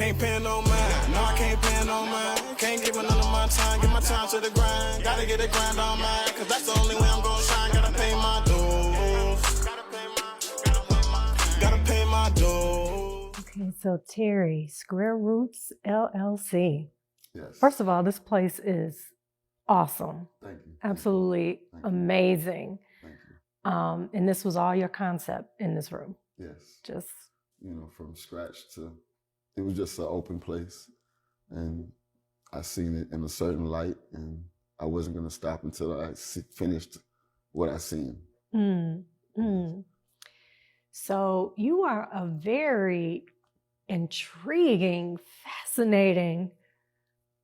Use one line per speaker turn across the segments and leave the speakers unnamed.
Can't pay no mind, no I can't pay no mind. Can't give none of my time, give my time to the grind. Gotta get a grind on mine, cause that's the only way I'm gonna shine. Gotta pay my dues. Gotta pay my dues.
Okay, so Terry, Square Roots LLC.
Yes.
First of all, this place is awesome.
Thank you.
Absolutely
Thank you.
amazing.
Thank you.
And this was all your concept in this room.
Yes.
Just,
you know, from scratch to, it was just an open place. And I seen it in a certain light, and I wasn't going to stop until I finished what I seen.
So you are a very intriguing, fascinating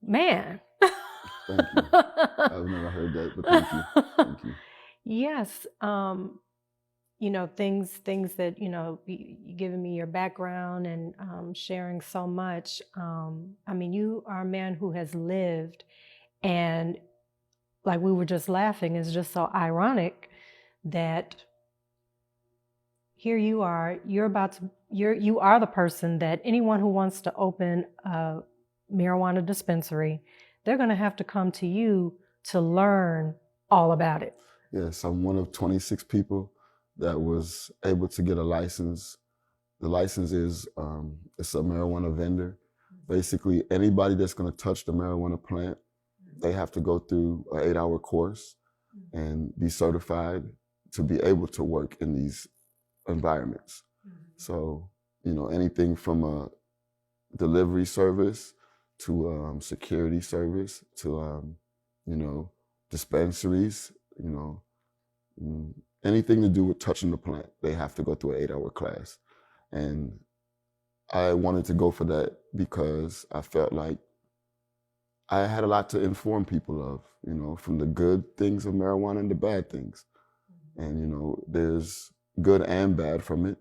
man.
Thank you. I've never heard that, but thank you. Thank you.
Yes. You know, things that, you know, you giving me your background and sharing so much. I mean, you are a man who has lived, and like we were just laughing, it's just so ironic that here you are, you are the person that anyone who wants to open a marijuana dispensary, they're going to have to come to you to learn all about it.
Yes, I'm one of 26 people that was able to get a license. The license is, it's a marijuana vendor. Basically, anybody that's going to touch the marijuana plant, they have to go through an 8-hour course and be certified to be able to work in these environments. So, you know, anything from a delivery service to security service to, you know, dispensaries, you know, anything to do with touching the plant, they have to go through an 8-hour class. And I wanted to go for that because I felt like I had a lot to inform people of, you know, from the good things of marijuana and the bad things. And, you know, there's good and bad from it.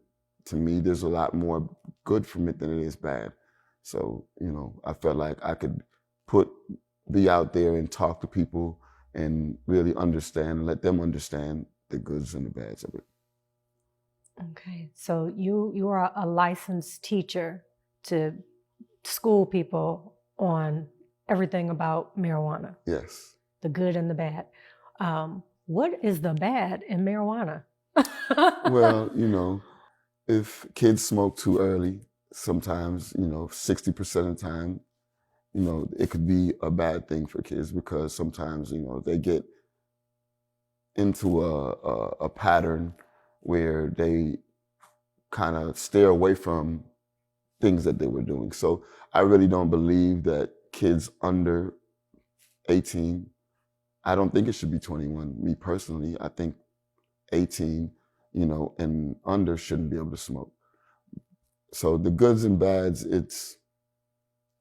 To me, there's a lot more good from it than it is bad. So, you know, I felt like I could be out there and talk to people and really understand, let them understand the goods and the bads of it.
Okay, so you are a licensed teacher to school people on everything about marijuana.
Yes.
The good and the bad. What is the bad in marijuana?
Well, you know, if kids smoke too early, sometimes, you know, 60% of the time, you know, it could be a bad thing for kids because sometimes, you know, they get into a pattern where they kind of steer away from things that they were doing. So I really don't believe that kids under 18, I don't think it should be 21. Me personally, I think 18, you know, and under shouldn't be able to smoke. So the goods and bads, it's,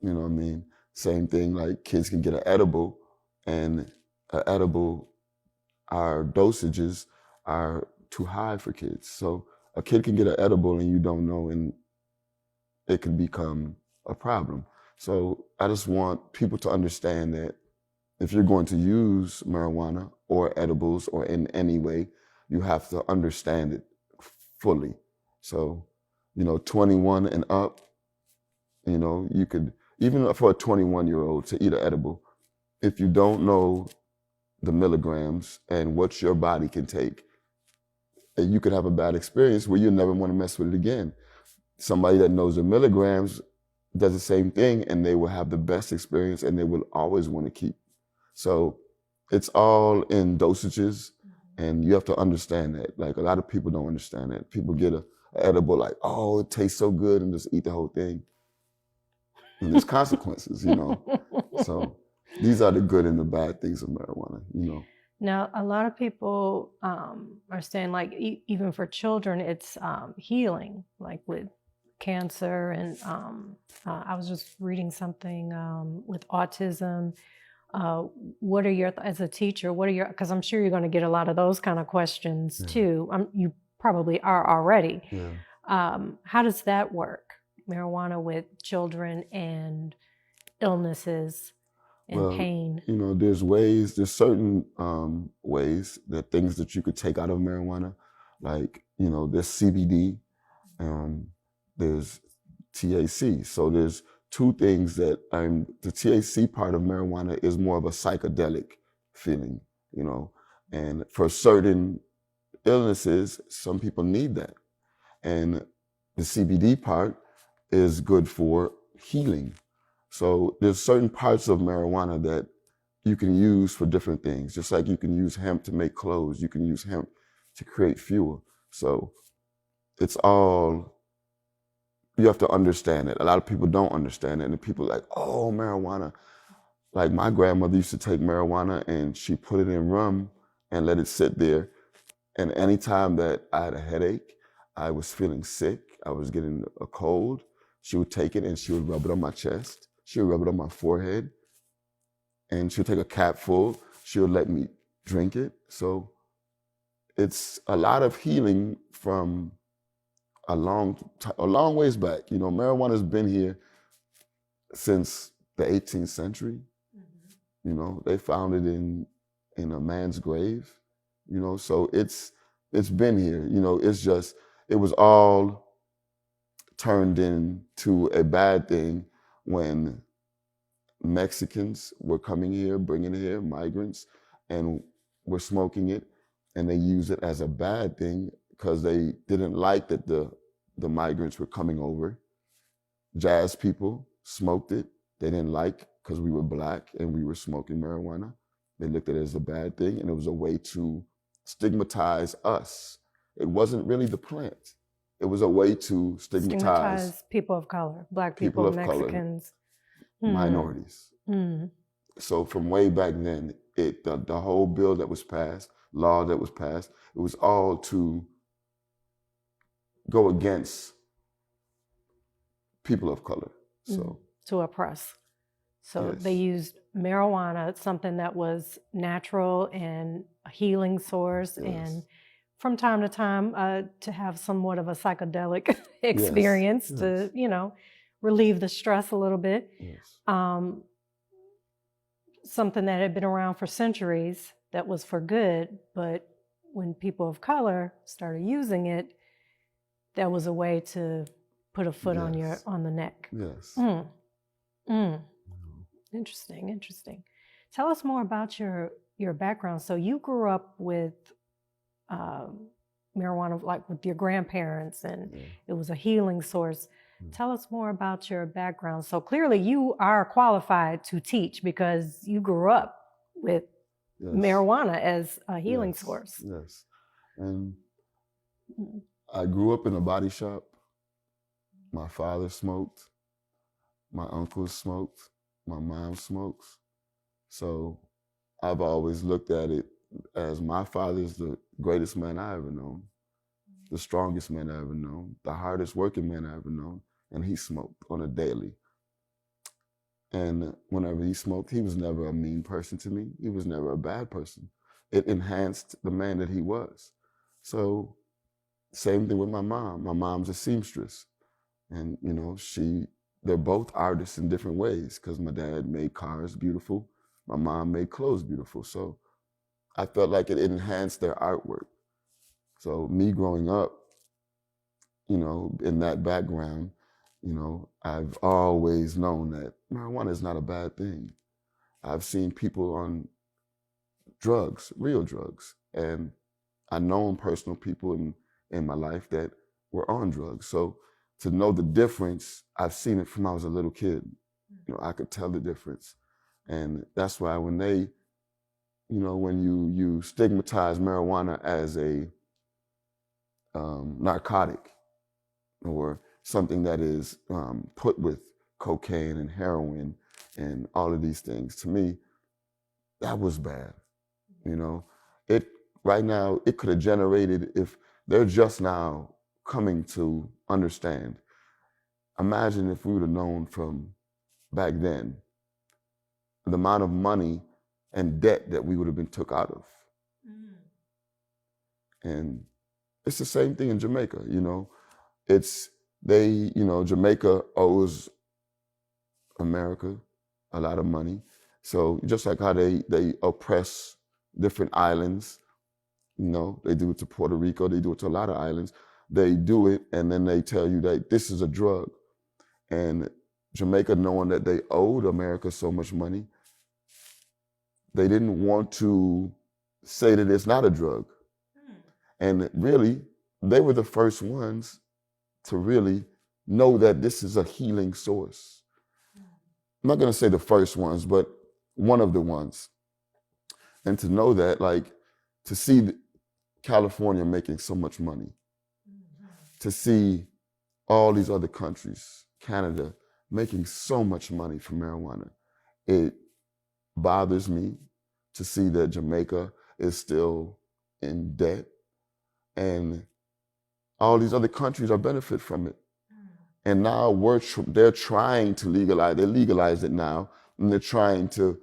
you know what I mean? Same thing, like kids can get an edible, and an edible, our dosages are too high for kids. So a kid can get an edible and you don't know, and it can become a problem. So I just want people to understand that if you're going to use marijuana or edibles or in any way, you have to understand it fully. So, you know, 21 and up, you know, you could, even for a 21-year-old to eat an edible, if you don't know the milligrams and what your body can take, you could have a bad experience where you never want to mess with it again. Somebody that knows the milligrams does the same thing and they will have the best experience and they will always want to keep. So it's all in dosages, and you have to understand that. Like, a lot of people don't understand that. People get an edible like, oh, it tastes so good, and just eat the whole thing. And there's consequences, you know. So these are the good and the bad things of marijuana, you know.
Now, a lot of people are saying, like, even for children, it's healing, like with cancer. And I was just reading something with autism. What are your, as a teacher, because I'm sure you're going to get a lot of those kind of questions too. You probably are already.
Yeah.
How does that work? Marijuana with children and illnesses and pain?
You know, there's certain ways, that things that you could take out of marijuana. Like, you know, there's CBD, there's THC. So there's two things that the THC part of marijuana is more of a psychedelic feeling, you know, and for certain illnesses, some people need that. And the CBD part is good for healing. So there's certain parts of marijuana that you can use for different things. Just like you can use hemp to make clothes, you can use hemp to create fuel. So it's all, you have to understand it. A lot of people don't understand it. And people are like, oh, marijuana. Like my grandmother used to take marijuana and she put it in rum and let it sit there. And anytime that I had a headache, I was feeling sick, I was getting a cold, she would take it and she would rub it on my chest. She would rub it on my forehead. And she would take a capful. She would let me drink it. So it's a lot of healing from a long ways back. You know, marijuana's been here since the 18th century. Mm-hmm. You know, they found it in a man's grave. You know, so it's been here. You know, it's just, it was all turned into a bad thing when Mexicans were coming here, bringing it here, migrants, and were smoking it, and they used it as a bad thing because they didn't like that the migrants were coming over. Jazz people smoked it. They didn't like because we were black and we were smoking marijuana. They looked at it as a bad thing, and it was a way to stigmatize us. It wasn't really the plant. It was a way to stigmatize
people of color, black people, Mexicans.
Minorities. Mm. So from way back then, the whole bill that was passed, law that was passed, it was all to go against people of color. So
to oppress. So
yes.
They used marijuana, something that was natural and a healing source, yes. And from time to time to have somewhat of a psychedelic experience, yes. To, you know, relieve the stress a little bit. Yes. Something that had been around for centuries that was for good, but when people of color started using it, that was a way to put a foot yes. on the neck.
Yes.
Interesting. Tell us more about your background. So you grew up with marijuana, like with your grandparents, and it was a healing source. Tell us more about your background. So clearly you are qualified to teach because you grew up with marijuana as a healing source.
Yes. And I grew up in a body shop. My father smoked. My uncles smoked. My mom smokes. So I've always looked at it as my father's the greatest man I ever known, the strongest man I ever known, the hardest working man I ever known, and he smoked on a daily. And whenever he smoked, he was never a mean person to me. He was never a bad person. It enhanced the man that he was. So same thing with my mom. My mom's a seamstress. And, you know, they're both artists in different ways because my dad made cars beautiful. My mom made clothes beautiful. So I felt like it enhanced their artwork. So me growing up, you know, in that background, you know, I've always known that marijuana is not a bad thing. I've seen people on drugs, real drugs, and I know personal people in my life that were on drugs. So to know the difference, I've seen it from when I was a little kid. You know, I could tell the difference. And that's why when they, you know, when you stigmatize marijuana as a narcotic or something that is put with cocaine and heroin and all of these things, to me, that was bad. You know, right now, it could have generated, if they're just now coming to understand. Imagine if we would have known from back then the amount of money and debt that we would have been took out of. And it's the same thing in Jamaica, you know. Jamaica owes America a lot of money. So just like how they oppress different islands, you know, they do it to Puerto Rico, they do it to a lot of islands. They do it and then they tell you that this is a drug. And Jamaica, knowing that they owed America so much money, they didn't want to say that it's not a drug. And really, they were the first ones to really know that this is a healing source. I'm not going to say the first ones, but one of the ones. And to know that, like, to see California making so much money, to see all these other countries, Canada, making so much money from marijuana, it bothers me to see that Jamaica is still in debt and all these other countries are benefit from it. And now they're trying to legalize, they legalized it now, and they're trying to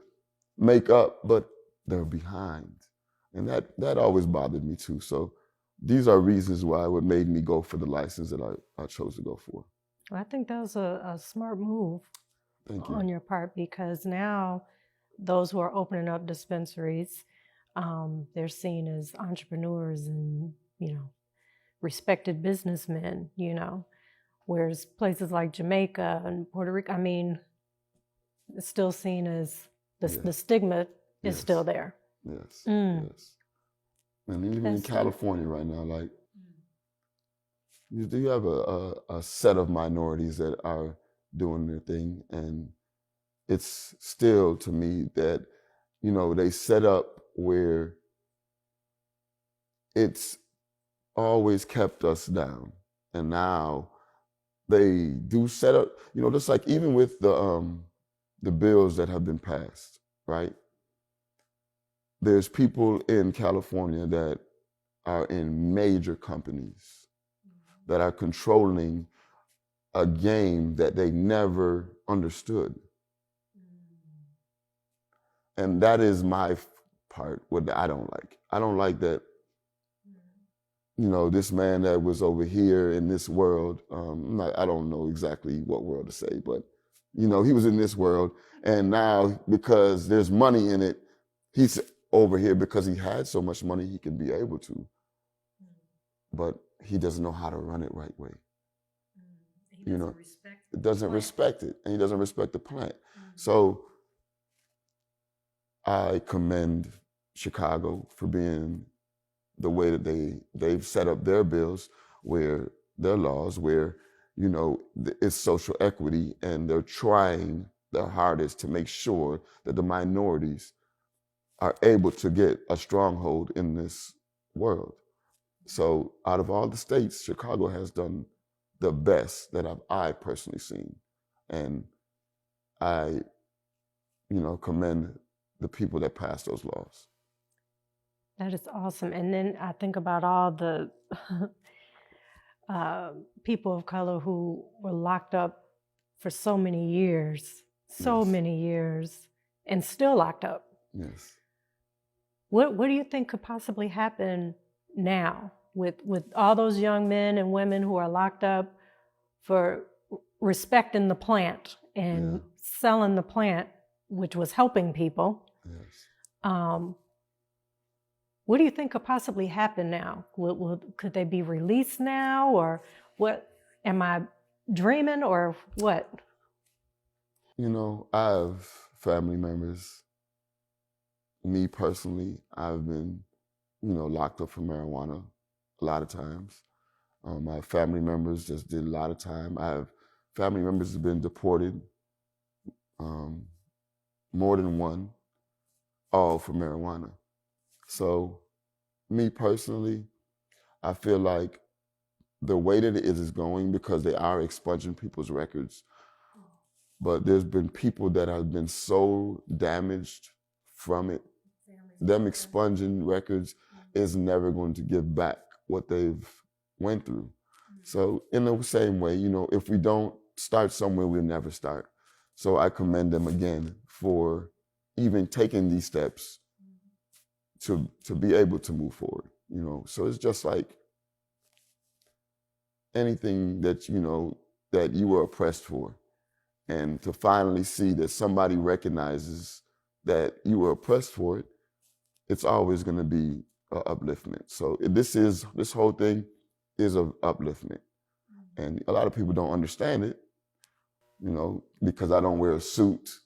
make up, but they're behind. And that always bothered me too. So these are reasons why what made me go for the license that I chose to go for.
I think that was a smart move on your part, because now those who are opening up dispensaries, they're seen as entrepreneurs and, respected businessmen, whereas places like Jamaica and Puerto Rico, I mean, it's still seen as the stigma is still there.
Yes, yes. And even in California right now, like, you have a set of minorities that are doing their thing, and it's still, to me, that, they set up where it's always kept us down. And now they do set up, just like even with the bills that have been passed, right? There's people in California that are in major companies that are controlling a game that they never understood. And that is my part, what I don't like. I don't like that, this man that was over here in this world, I don't know exactly what world to say, but, he was in this world, and now because there's money in it, he's over here because he had so much money he could be able to. But he doesn't know how to run it right way. He doesn't respect it, and he doesn't respect the plant. So I commend Chicago for being the way that they've set up their bills, where their laws, where, it's social equity, and they're trying their hardest to make sure that the minorities are able to get a stronghold in this world. So out of all the states, Chicago has done the best that I personally seen. And I, commend the people that passed those laws.
That is awesome. And then I think about all the people of color who were locked up for so many years, and still locked up.
Yes.
What do you think could possibly happen now with all those young men and women who are locked up for respecting the plant and selling the plant, which was helping people?
Yes.
What do you think could possibly happen now? Could they be released now, or what? Am I dreaming, or what?
I have family members. Me personally, I've been, locked up for marijuana a lot of times. I have family members just did a lot of time. I have family members that have been deported, more than one, all for marijuana. So me personally, I feel like the way that it is going, because they are expunging people's records, but there's been people that have been so damaged from it, them expunging records is never going to give back what they've went through. So in the same way, if we don't start somewhere, we'll never start. So I commend them again for even taking these steps to be able to move forward, So it's just like anything that, that you were oppressed for, and to finally see that somebody recognizes that you were oppressed for it, it's always going to be an upliftment. So this whole thing is an upliftment. And a lot of people don't understand it, because I don't wear a suit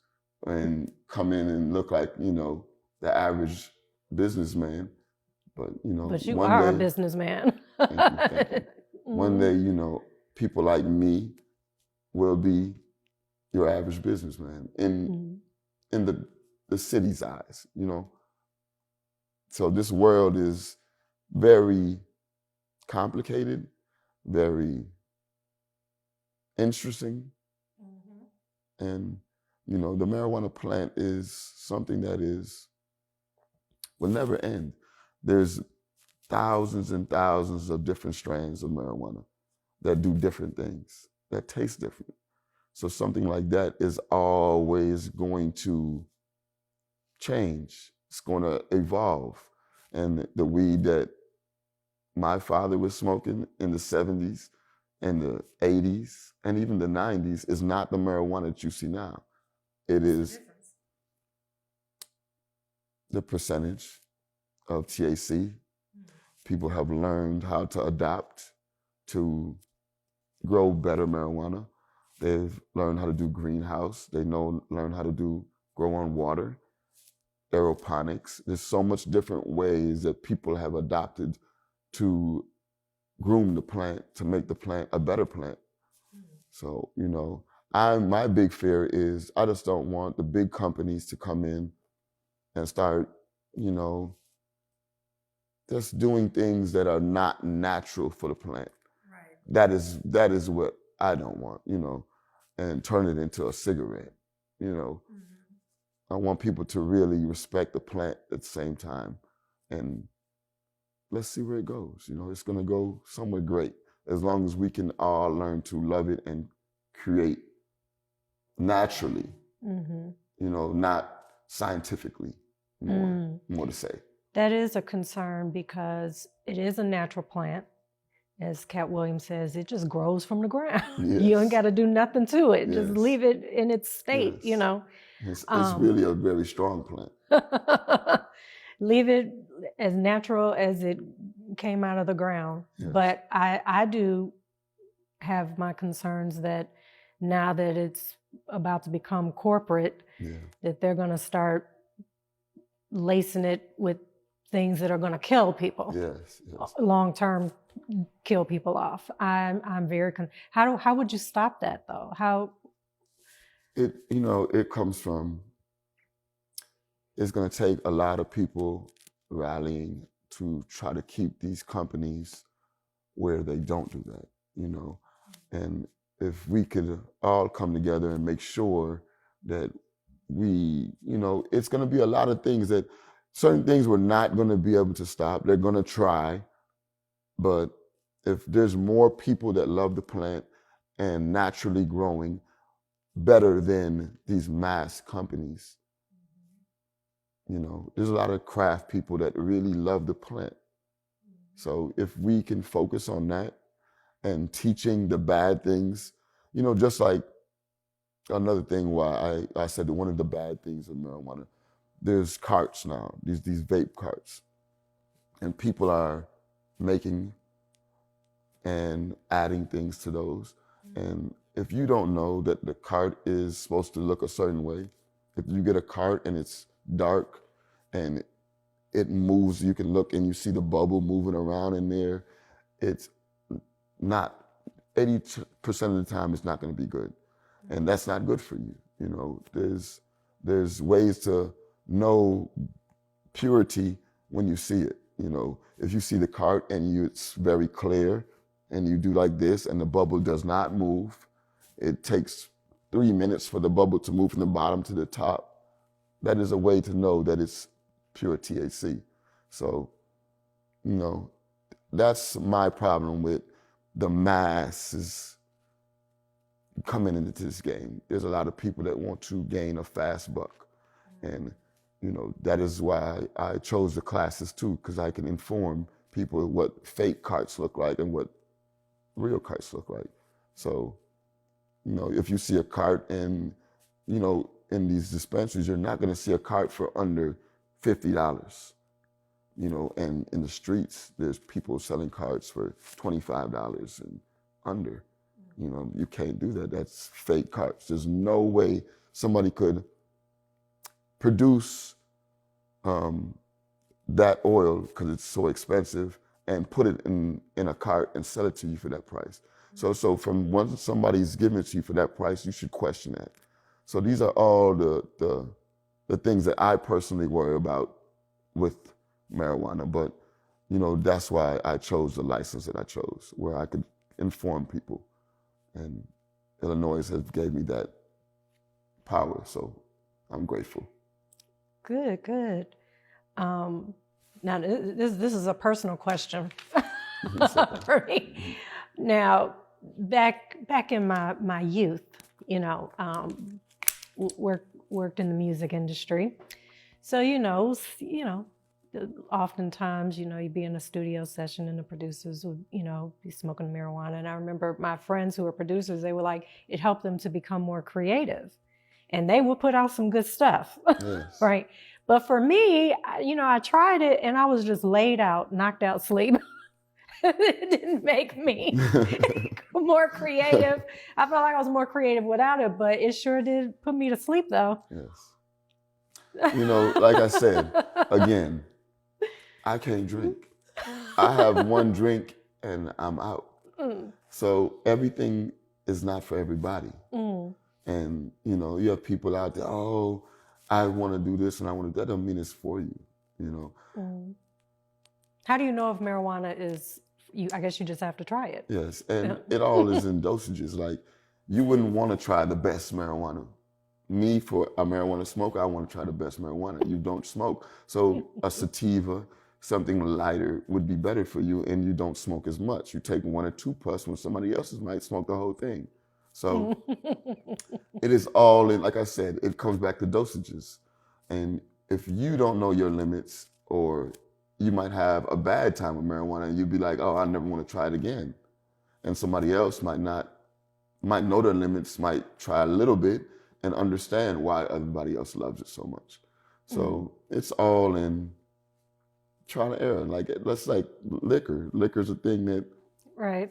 and come in and look like, the average businessman. But,
But you
one
are a
day,
businessman.
thank you. One day, people like me will be your average businessman in the city's eyes, So this world is very complicated, very interesting. And, the marijuana plant is something that will never end. There's thousands and thousands of different strands of marijuana that do different things, that taste different. So something like that is always going to change. It's going to evolve. And the weed that my father was smoking in the 70s and the 80s and even the 90s is not the marijuana that you see now. It is the percentage of THC. People have learned how to adapt to grow better marijuana. They've learned how to do greenhouse. They learn how to grow on water, aeroponics. There's so much different ways that people have adopted to groom the plant, to make the plant a better plant. So, my big fear is I just don't want the big companies to come in and start, just doing things that are not natural for the plant. Right. That is what I don't want, and turn it into a cigarette, I want people to really respect the plant at the same time. And let's see where it goes. It's going to go somewhere great as long as we can all learn to love it and create naturally, not scientifically, more to say.
That is a concern because it is a natural plant. As Cat Williams says, it just grows from the ground. Yes. You ain't got to do nothing to it. Yes. Just leave it in its state,
yes. It's really a very strong plant.
Leave it as natural as it came out of the ground. Yes. But I do have my concerns that now that it's about to become corporate, that they're going to start lacing it with things that are going to kill people.
Yes.
Long term, kill people off. I'm very how would you stop that though? How?
It comes from. It's going to take a lot of people rallying to try to keep these companies where they don't do that. And if we could all come together and make sure that we, it's going to be a lot of things that certain things we're not going to be able to stop. They're going to try. But if there's more people that love the plant and naturally growing better than these mass companies, there's a lot of craft people that really love the plant. So if we can focus on that and teaching the bad things, just like another thing why I said that one of the bad things of marijuana, there's carts now, these vape carts. And people are making and adding things to those. And if you don't know that the cart is supposed to look a certain way, if you get a cart and it's dark and it moves, you can look and you see the bubble moving around in there, it's not, 80% of the time it's not going to be good. And that's not good for you. There's ways to know purity when you see it. If you see the cart and it's very clear and you do like this and the bubble does not move, it takes 3 minutes for the bubble to move from the bottom to the top. That is a way to know that it's pure THC. So, that's my problem with the masses coming into this game. There's a lot of people that want to gain a fast buck. And, that is why I chose the classes too, because I can inform people what fake carts look like and what real carts look like. So, if you see a cart and, in these dispensaries, you're not going to see a cart for under $50. And in the streets, there's people selling carts for $25 and under. You know, you can't do that. That's fake carts. There's no way somebody could produce that oil because it's so expensive and put it in a cart and sell it to you for that price. So from once somebody's giving it to you for that price, you should question that. So these are all the things that I personally worry about with marijuana. But, you know, that's why I chose the license that I chose, where I could inform people. And Illinois has gave me that power, so I'm grateful.
Good, good. Now, this is a personal question for me. Now, back in my youth, you know, worked in the music industry. So, you know, oftentimes, you know, you'd be in a studio session and the producers would, you know, be smoking marijuana. And I remember my friends who were producers, they were like, it helped them to become more creative. And they would put out some good stuff,
Yes.
right? But for me, you know, I tried it and I was just laid out, knocked out sleep. It didn't make me more creative. I felt like I was more creative without it, but it sure did put me to sleep though.
Yes. You know, like I said, again, I can't drink. I have one drink and I'm out. So everything is not for everybody. And, you know, you have people out there, oh, I want to do this and I want to, that doesn't mean it's for you, you know.
How do you know if marijuana is, I guess you just have to try it.
Yes, and it all is in dosages. Like, you wouldn't want to try the best marijuana. Me, for a marijuana smoker, I want to try the best marijuana. You don't smoke. So a sativa, something lighter would be better for you, and you don't smoke as much. You take 1 or 2 puffs when somebody else might smoke the whole thing. So it is all in, like I said, it comes back to dosages. And if you don't know your limits, or you might have a bad time with marijuana and you'd be like, oh, I never want to try it again. And somebody else might know their limits, might try a little bit and understand why everybody else loves it so much. So it's all in trial and error. Like, that's like liquor. Liquor's a thing that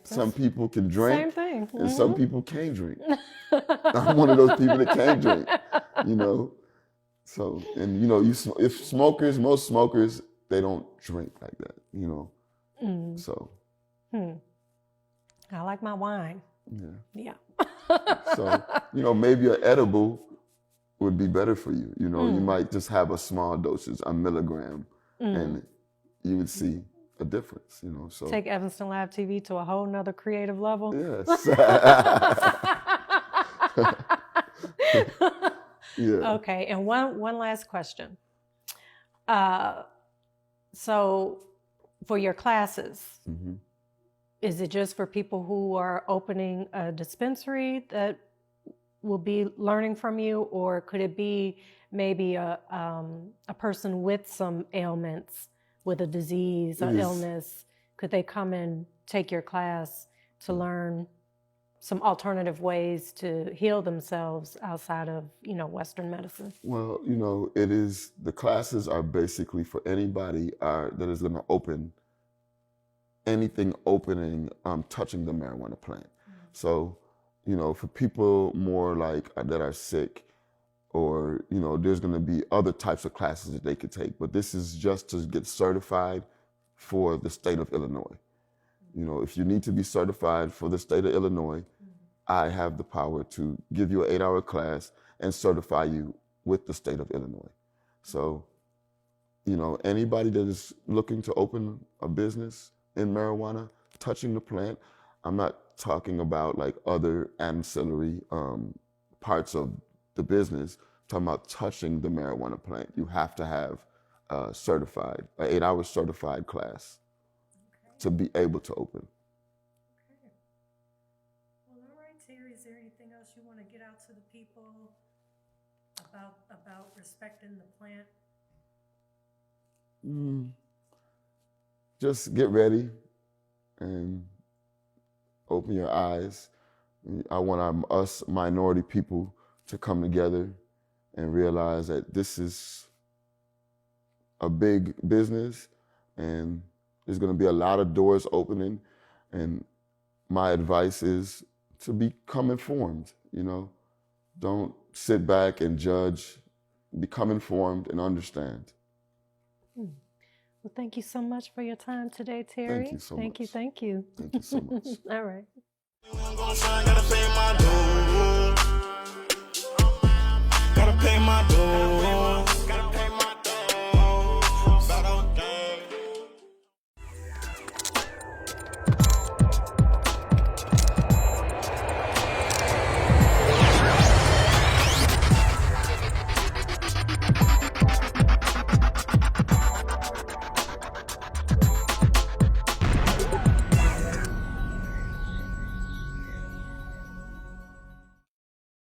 some people can drink.
Same thing.
And some people can't drink. I'm one of those people that can't drink, you know. So, and you know, if smokers, most smokers, they don't drink like that, you know. So.
I like my wine. Yeah.
So, you know, maybe an edible would be better for you. You know, you might just have a small dosage, a milligram, and you would see a difference, you know. So
take Evanston Lab TV to a whole nother creative level.
Yes. Yeah.
Okay, and one last question. So for your classes, is it just for people who are opening a dispensary that will be learning from you, or could it be maybe a person with some ailments, with a disease or illness? Could they come and take your class to learn some alternative ways to heal themselves outside of, you know, Western medicine?
Well, you know, the classes are basically for anybody that is going to open anything touching the marijuana plant. So, you know, for people more like that are sick, or, you know, there's going to be other types of classes that they could take, but this is just to get certified for the state of Illinois. You know, if you need to be certified for the state of Illinois, I have the power to give you an 8-hour class and certify you with the state of Illinois. So, you know, anybody that is looking to open a business in marijuana, touching the plant, I'm not talking about like other ancillary parts of the business, I'm talking about touching the marijuana plant. You have to have an 8-hour certified class to be able to open.
Well, all right, Terry, is there anything else you want to get out to the people about respecting the plant?
Just get ready and open your eyes. I want us minority people to come together and realize that this is a big business and there's going to be a lot of doors opening. And my advice is to become informed, you know. Don't sit back and judge. Become informed and understand.
Well, thank you so much for your time today, Terry.
Thank you so
Thank you,
much.
thank you.
Thank you so much.
All right.
I'm gonna shine, gotta pay my dues. Gotta pay my dues.